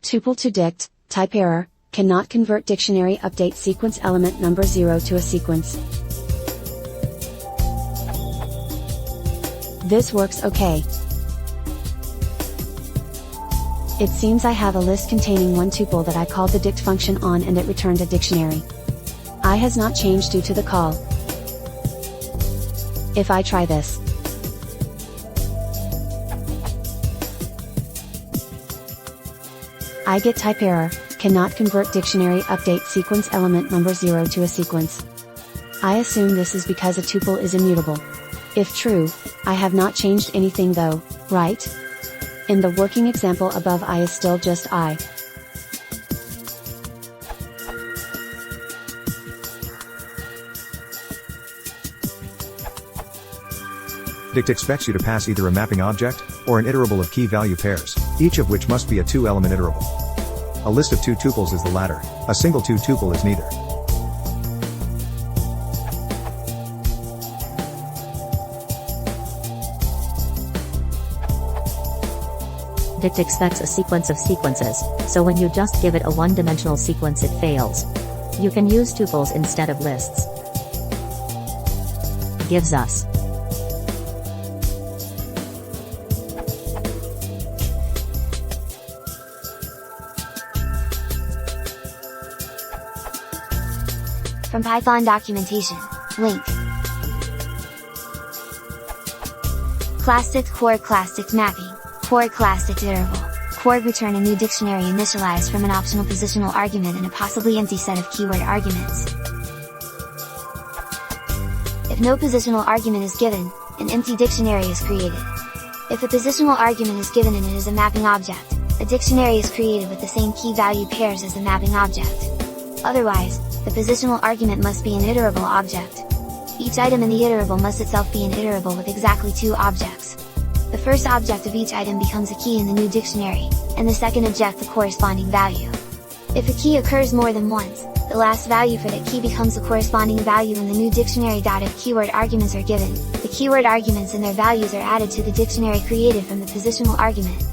Tuple to Dict, TypeError, cannot convert dictionary update sequence element number 0 to a sequence. This works okay. It seems I have a list containing one tuple that I called the Dict function on and it returned a dictionary. I has not changed due to the call. If I try this, I get TypeError, cannot convert dictionary update sequence element number 0 to a sequence. I assume this is because a tuple is immutable. If true, I have not changed anything though, right? In the working example above I is still just I. Dict expects you to pass either a mapping object, or an iterable of key-value pairs, each of which must be a two-element iterable. A list of two tuples is the latter, a single two tuple is neither. Dict expects a sequence of sequences, so when you just give it a one-dimensional sequence it fails. You can use tuples instead of lists. Gives us from Python documentation, link. Class Dict core class Dict mapping, core class Dict iterable, core return a new dictionary initialized from an optional positional argument and a possibly empty set of keyword arguments. If no positional argument is given, an empty dictionary is created. If a positional argument is given and it is a mapping object, a dictionary is created with the same key-value pairs as the mapping object. Otherwise, the positional argument must be an iterable object. Each item in the iterable must itself be an iterable with exactly two objects. The first object of each item becomes a key in the new dictionary, and the second object the corresponding value. If a key occurs more than once, the last value for that key becomes the corresponding value in the new dictionary. If keyword arguments are given, the keyword arguments and their values are added to the dictionary created from the positional argument.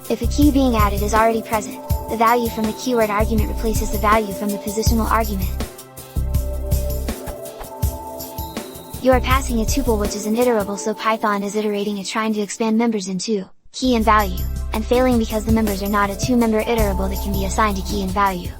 If a key being added is already present, the value from the keyword argument replaces the value from the positional argument. You are passing a tuple which is an iterable, so Python is iterating it, trying to expand members into key and value, and failing because the members are not a two-member iterable that can be assigned a key and value.